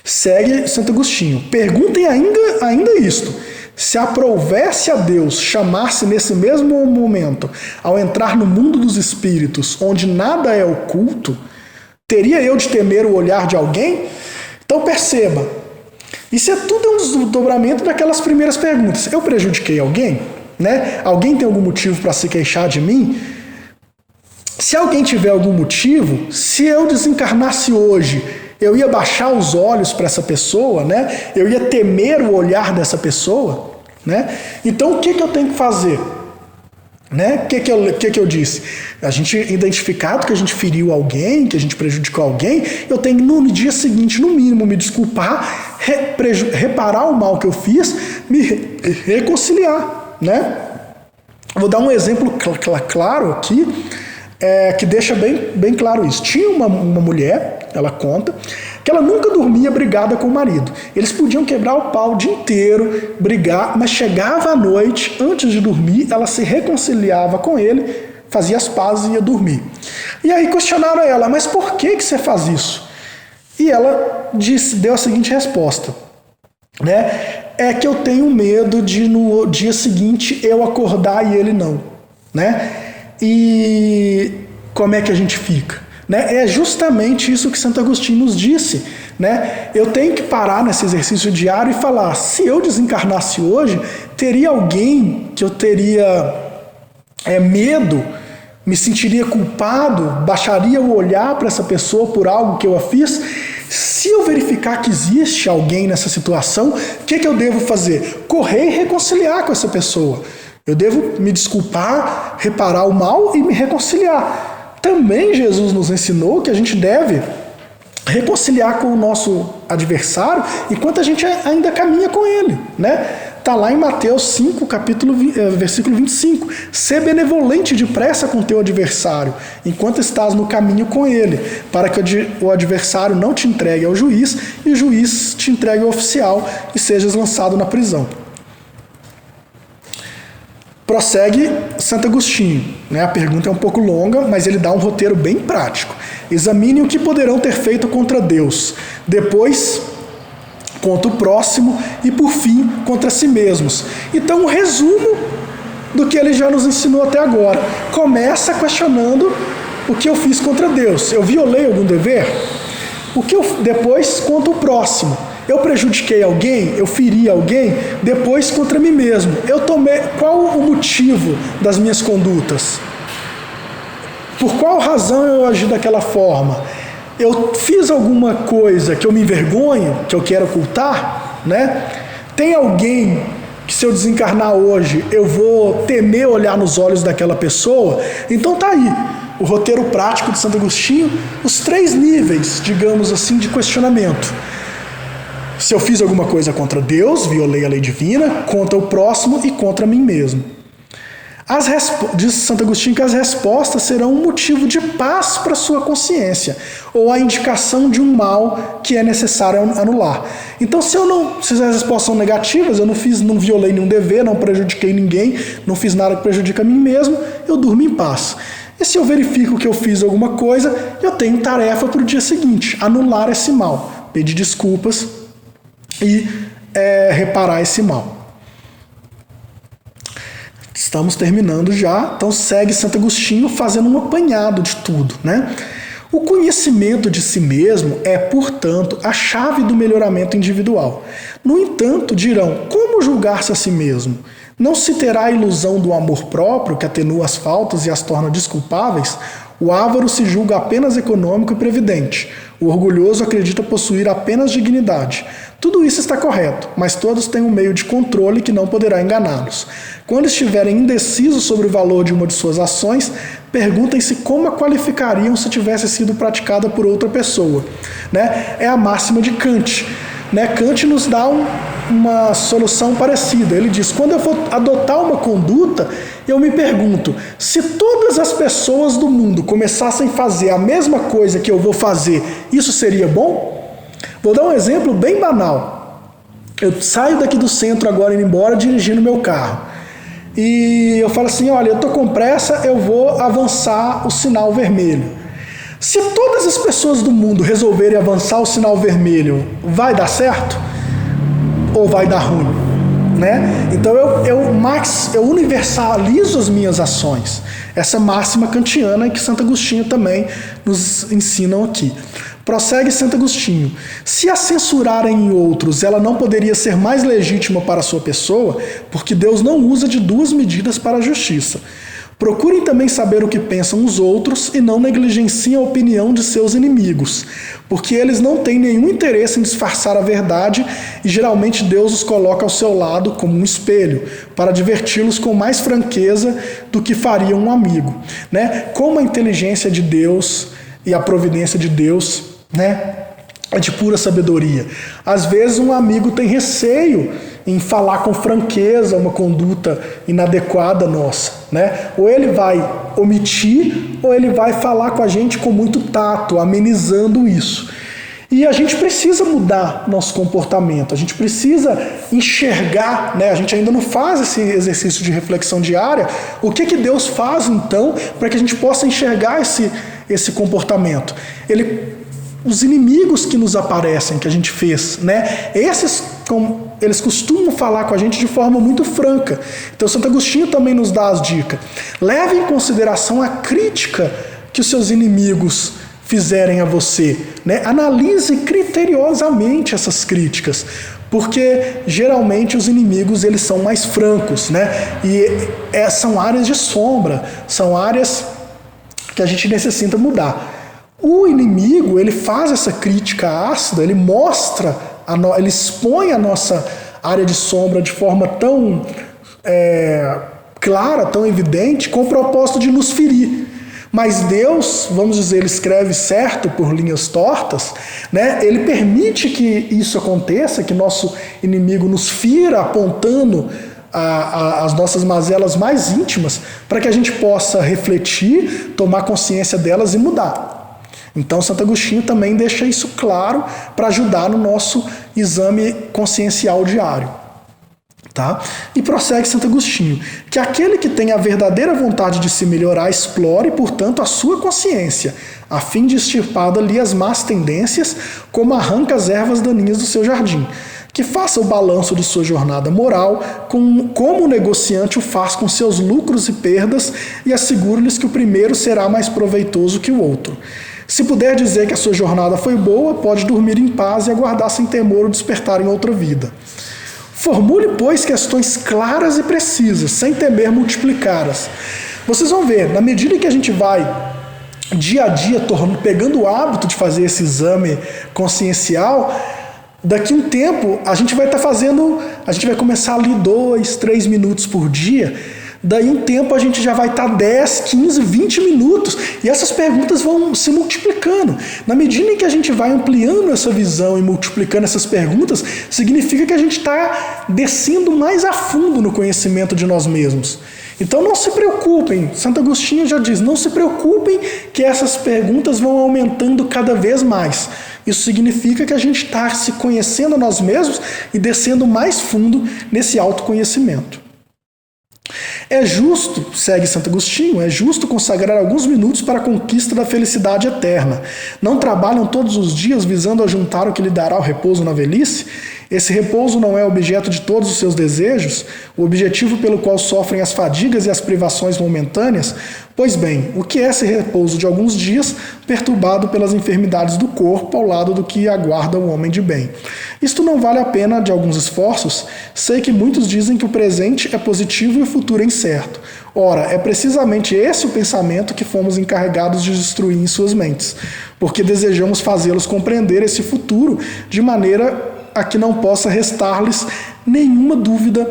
Segue Santo Agostinho. Perguntem ainda isto. Se aprovesse a Deus chamar-se nesse mesmo momento, ao entrar no mundo dos espíritos, onde nada é oculto, teria eu de temer o olhar de alguém? Então perceba, isso é tudo um desdobramento daquelas primeiras perguntas. Eu prejudiquei alguém? Né? Alguém tem algum motivo para se queixar de mim? Se alguém tiver algum motivo, se eu desencarnasse hoje, eu ia baixar os olhos para essa pessoa, né? Eu ia temer o olhar dessa pessoa, né? Então o que eu tenho que fazer? Né? O que eu disse? A gente identificado que a gente feriu alguém, que a gente prejudicou alguém, eu tenho que no dia seguinte, no mínimo, me desculpar, reparar o mal que eu fiz, me reconciliar, né? Vou dar um exemplo claro aqui, que deixa bem claro isso. Tinha uma mulher, ela conta, que ela nunca dormia brigada com o marido. Eles podiam quebrar o pau o dia inteiro, brigar, mas chegava à noite, antes de dormir, ela se reconciliava com ele, fazia as pazes e ia dormir. E aí questionaram ela, mas por que você faz isso? E ela deu a seguinte resposta, né? É que eu tenho medo de no dia seguinte eu acordar e ele não, né? E como é que a gente fica? Né? É justamente isso que Santo Agostinho nos disse. Né? Eu tenho que parar nesse exercício diário e falar, se eu desencarnasse hoje, teria alguém que eu teria medo, me sentiria culpado, baixaria o olhar para essa pessoa por algo que eu a fiz? Se eu verificar que existe alguém nessa situação, o que eu devo fazer? Correr e reconciliar com essa pessoa. Eu devo me desculpar, reparar o mal e me reconciliar. Também Jesus nos ensinou que a gente deve reconciliar com o nosso adversário enquanto a gente ainda caminha com ele, né? Está lá em Mateus 5, versículo 25. Ser benevolente depressa com teu adversário, enquanto estás no caminho com ele, para que o adversário não te entregue ao juiz e o juiz te entregue ao oficial e sejas lançado na prisão. Prossegue Santo Agostinho, né? A pergunta é um pouco longa, mas ele dá um roteiro bem prático. Examine o que poderão ter feito contra Deus, depois contra o próximo e, por fim, contra si mesmos. Então, um resumo do que ele já nos ensinou até agora. Começa questionando o que eu fiz contra Deus. Eu violei algum dever? Depois, contra o próximo. Eu prejudiquei alguém? Eu feri alguém? Depois, contra mim mesmo. Qual o motivo das minhas condutas? Por qual razão eu agi daquela forma? Eu fiz alguma coisa que eu me envergonho, que eu quero ocultar, né? Tem alguém que, se eu desencarnar hoje, eu vou temer olhar nos olhos daquela pessoa? Então tá aí o roteiro prático de Santo Agostinho, os 3 níveis, digamos assim, de questionamento. Se eu fiz alguma coisa contra Deus, violei a lei divina, contra o próximo e contra mim mesmo. Diz Santo Agostinho que as respostas serão um motivo de paz para a sua consciência, ou a indicação de um mal que é necessário anular. Então, se as respostas são negativas, eu não violei nenhum dever, não prejudiquei ninguém, não fiz nada que prejudique a mim mesmo, eu durmo em paz. E se eu verifico que eu fiz alguma coisa, eu tenho tarefa para o dia seguinte, anular esse mal, pedir desculpas e reparar esse mal. Estamos terminando já, então segue Santo Agostinho fazendo um apanhado de tudo, né? O conhecimento de si mesmo é, portanto, a chave do melhoramento individual. No entanto, dirão, como julgar-se a si mesmo? Não se terá a ilusão do amor próprio, que atenua as faltas e as torna desculpáveis? O avaro se julga apenas econômico e previdente. O orgulhoso acredita possuir apenas dignidade. Tudo isso está correto, mas todos têm um meio de controle que não poderá enganá-los. Quando estiverem indecisos sobre o valor de uma de suas ações, perguntem-se como a qualificariam se tivesse sido praticada por outra pessoa. Né? É a máxima de Kant. Né? Kant nos dá uma solução parecida. Ele diz, quando eu for adotar uma conduta, eu me pergunto, se todas as pessoas do mundo começassem a fazer a mesma coisa que eu vou fazer, isso seria bom? Vou dar um exemplo bem banal. Eu saio daqui do centro agora indo embora dirigindo meu carro. E eu falo assim, olha, eu estou com pressa, eu vou avançar o sinal vermelho. Se todas as pessoas do mundo resolverem avançar o sinal vermelho, vai dar certo? Ou vai dar ruim? Né? Então eu universalizo as minhas ações. Essa máxima kantiana que Santo Agostinho também nos ensinam aqui. Prossegue Santo Agostinho. Se a censurarem em outros, ela não poderia ser mais legítima para a sua pessoa, porque Deus não usa de duas medidas para a justiça. Procurem também saber o que pensam os outros e não negligenciem a opinião de seus inimigos, porque eles não têm nenhum interesse em disfarçar a verdade e geralmente Deus os coloca ao seu lado como um espelho, para diverti-los com mais franqueza do que faria um amigo. Né? Como a inteligência de Deus e a providência de Deus, né, é de pura sabedoria. Às vezes um amigo tem receio em falar com franqueza uma conduta inadequada nossa, né? Ou ele vai omitir, ou ele vai falar com a gente com muito tato, amenizando isso. E a gente precisa mudar nosso comportamento, a gente precisa enxergar, né? A gente ainda não faz esse exercício de reflexão diária. O que Deus faz, então, para que a gente possa enxergar esse comportamento? Os inimigos que nos aparecem, que a gente fez, né? Eles costumam falar com a gente de forma muito franca. Então Santo Agostinho também nos dá as dicas. Leve em consideração a crítica que os seus inimigos fizerem a você. Né? Analise criteriosamente essas críticas, porque geralmente os inimigos eles são mais francos, né? E são áreas de sombra, são áreas que a gente necessita mudar. O inimigo, ele faz essa crítica ácida, ele mostra, ele expõe a nossa área de sombra de forma tão clara, tão evidente, com o propósito de nos ferir. Mas Deus, vamos dizer, ele escreve certo por linhas tortas, né? Ele permite que isso aconteça, que nosso inimigo nos fira apontando as nossas mazelas mais íntimas, para que a gente possa refletir, tomar consciência delas e mudar. Então Santo Agostinho também deixa isso claro para ajudar no nosso exame consciencial diário. Tá? E prossegue Santo Agostinho, que aquele que tem a verdadeira vontade de se melhorar explore, portanto, a sua consciência, a fim de extirpar dali as más tendências, como arranca as ervas daninhas do seu jardim. Que faça o balanço de sua jornada moral, como o negociante o faz com seus lucros e perdas, e assegure-lhes que o primeiro será mais proveitoso que o outro. Se puder dizer que a sua jornada foi boa, pode dormir em paz e aguardar sem temor o despertar em outra vida. Formule, pois, questões claras e precisas, sem temer multiplicá-las. Vocês vão ver, na medida que a gente vai, dia a dia, pegando o hábito de fazer esse exame consciencial, daqui a um tempo a gente vai começar ali 2, 3 minutos por dia. Daí um tempo a gente já vai estar 10, 15, 20 minutos e essas perguntas vão se multiplicando. Na medida em que a gente vai ampliando essa visão e multiplicando essas perguntas, significa que a gente está descendo mais a fundo no conhecimento de nós mesmos. Então não se preocupem, Santo Agostinho já diz, não se preocupem que essas perguntas vão aumentando cada vez mais. Isso significa que a gente está se conhecendo a nós mesmos e descendo mais fundo nesse autoconhecimento. É justo, segue Santo Agostinho, é justo consagrar alguns minutos para a conquista da felicidade eterna. Não trabalham todos os dias visando ajuntar o que lhe dará o repouso na velhice? Esse repouso não é objeto de todos os seus desejos, o objetivo pelo qual sofrem as fadigas e as privações momentâneas? Pois bem, o que é esse repouso de alguns dias, perturbado pelas enfermidades do corpo, ao lado do que aguarda o homem de bem? Isto não vale a pena de alguns esforços? Sei que muitos dizem que o presente é positivo e o futuro é incerto. Ora, é precisamente esse o pensamento que fomos encarregados de destruir em suas mentes, porque desejamos fazê-los compreender esse futuro de maneira a que não possa restar-lhes nenhuma dúvida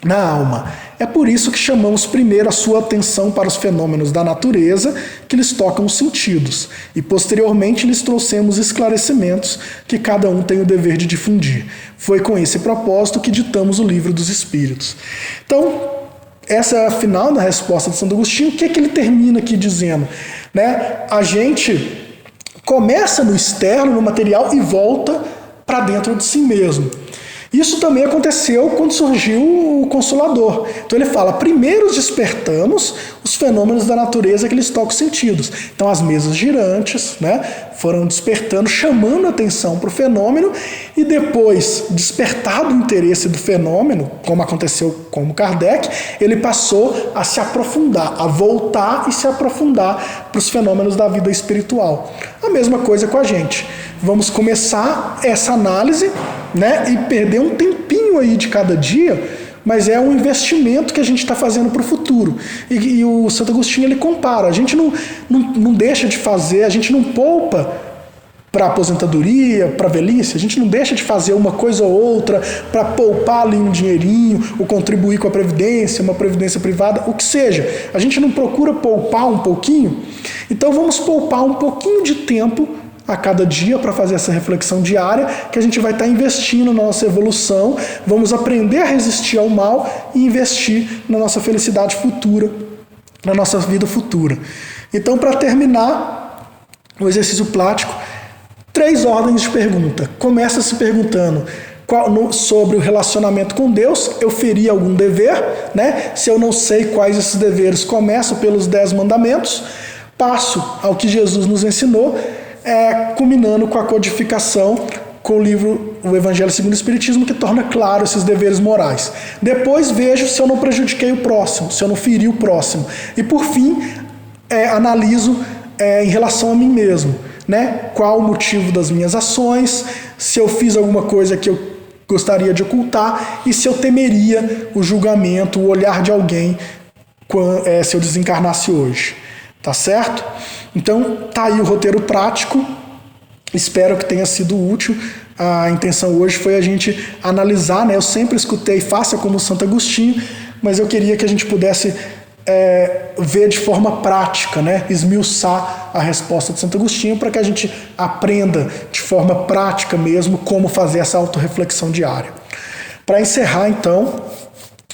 na alma. É por isso que chamamos primeiro a sua atenção para os fenômenos da natureza que lhes tocam os sentidos, e posteriormente lhes trouxemos esclarecimentos que cada um tem o dever de difundir. Foi com esse propósito que ditamos o Livro dos Espíritos. Então, essa é a final da resposta de Santo Agostinho. O que é que ele termina aqui dizendo? A gente começa no externo, no material, e volta para dentro de si mesmo. Isso também aconteceu quando surgiu o Consolador. Então ele fala, primeiro despertamos os fenômenos da natureza que lhes tocam os sentidos. Então as mesas girantes, foram despertando, chamando a atenção para o fenômeno, e depois, despertado o interesse do fenômeno, como aconteceu com Kardec, ele passou a se aprofundar, a voltar e se aprofundar para os fenômenos da vida espiritual. A mesma coisa com a gente. Vamos começar essa análise, e perder um tempinho aí de cada dia, mas é um investimento que a gente está fazendo para o futuro. E o Santo Agostinho ele compara, a gente não deixa de fazer, a gente não poupa para aposentadoria, para velhice, a gente não deixa de fazer uma coisa ou outra para poupar ali um dinheirinho, ou contribuir com a previdência, uma previdência privada, o que seja. A gente não procura poupar um pouquinho? Então vamos poupar um pouquinho de tempo a cada dia para fazer essa reflexão diária, que a gente vai estar investindo na nossa evolução, vamos aprender a resistir ao mal e investir na nossa felicidade futura, na nossa vida futura. Então, para terminar o exercício prático, 3 ordens de pergunta. Começa se perguntando sobre o relacionamento com Deus, eu feri algum dever, Se eu não sei quais esses deveres, começo pelos 10 mandamentos, passo ao que Jesus nos ensinou, culminando com a codificação com o livro O Evangelho segundo o Espiritismo, que torna claro esses deveres morais. Depois vejo se eu não prejudiquei o próximo, se eu não feri o próximo. E por fim, analiso em relação a mim mesmo, qual o motivo das minhas ações, se eu fiz alguma coisa que eu gostaria de ocultar e se eu temeria o julgamento, o olhar de alguém se eu desencarnasse hoje. Tá certo? Então, tá aí o roteiro prático. Espero que tenha sido útil. A intenção hoje foi a gente analisar, Eu sempre escutei, faça como Santo Agostinho, mas eu queria que a gente pudesse ver de forma prática, esmiuçar a resposta de Santo Agostinho para que a gente aprenda de forma prática mesmo como fazer essa autorreflexão diária. Para encerrar, então,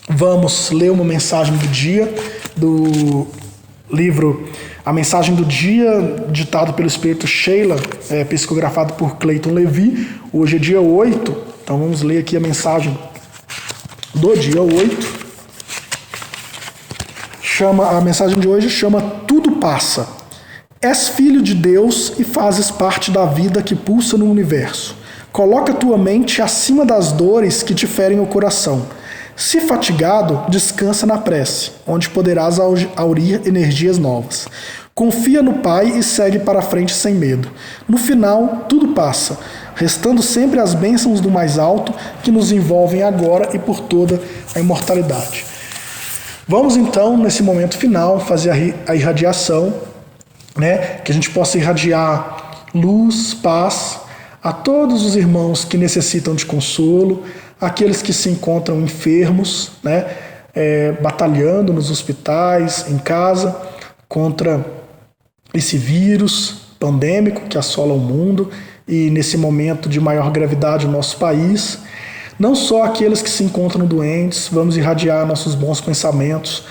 vamos ler uma mensagem do dia do livro A Mensagem do Dia, ditado pelo Espírito Sheila, psicografado por Cleiton Levi. Hoje é dia 8, então vamos ler aqui a mensagem do dia 8. A mensagem de hoje chama Tudo Passa. És filho de Deus e fazes parte da vida que pulsa no universo. Coloca tua mente acima das dores que te ferem o coração. Se fatigado, descansa na prece, onde poderás aurir energias novas. Confia no Pai e segue para frente sem medo. No final, tudo passa, restando sempre as bênçãos do mais alto que nos envolvem agora e por toda a imortalidade. Vamos então, nesse momento final, fazer a irradiação, que a gente possa irradiar luz, paz a todos os irmãos que necessitam de consolo, aqueles que se encontram enfermos, batalhando nos hospitais, em casa, contra esse vírus pandêmico que assola o mundo e nesse momento de maior gravidade no nosso país. Não só aqueles que se encontram doentes, vamos irradiar nossos bons pensamentos,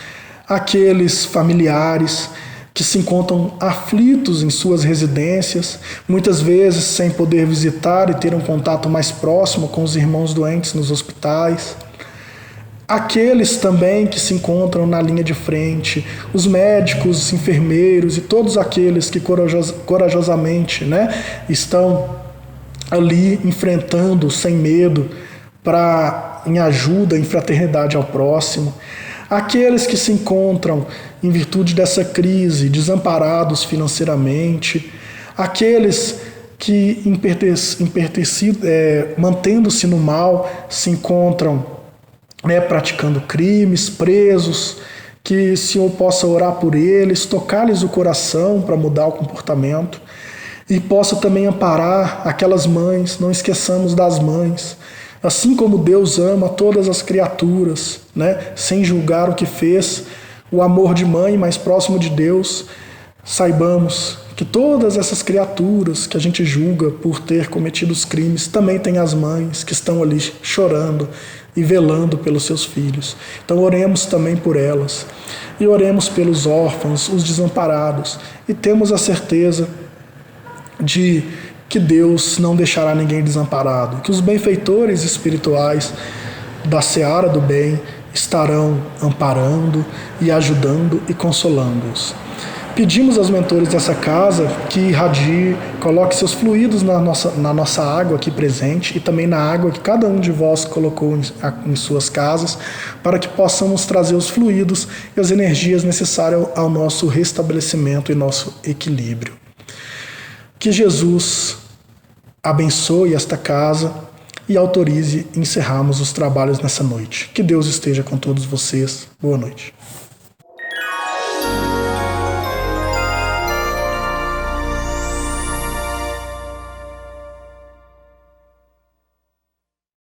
aqueles familiares que se encontram aflitos em suas residências, muitas vezes sem poder visitar e ter um contato mais próximo com os irmãos doentes nos hospitais. aqueles também que se encontram na linha de frente, os médicos, enfermeiros e todos aqueles que corajosamente, estão ali enfrentando sem medo em ajuda, em fraternidade ao próximo, aqueles que se encontram em virtude dessa crise desamparados financeiramente, aqueles que mantendo-se no mal se encontram praticando crimes, presos, que o Senhor possa orar por eles, tocar-lhes o coração para mudar o comportamento e possa também amparar aquelas mães, não esqueçamos das mães, assim como Deus ama todas as criaturas, sem julgar o que fez, o amor de mãe mais próximo de Deus, saibamos que todas essas criaturas que a gente julga por ter cometido os crimes, também têm as mães que estão ali chorando e velando pelos seus filhos. Então oremos também por elas. E oremos pelos órfãos, os desamparados. E temos a certeza de que Deus não deixará ninguém desamparado. Que os benfeitores espirituais da seara do bem estarão amparando e ajudando e consolando-os. Pedimos aos mentores dessa casa que irradie, coloque seus fluidos na nossa água aqui presente e também na água que cada um de vós colocou em suas casas, para que possamos trazer os fluidos e as energias necessárias ao nosso restabelecimento e nosso equilíbrio. Que Jesus abençoe esta casa e autorize encerrarmos os trabalhos nessa noite. Que Deus esteja com todos vocês. Boa noite.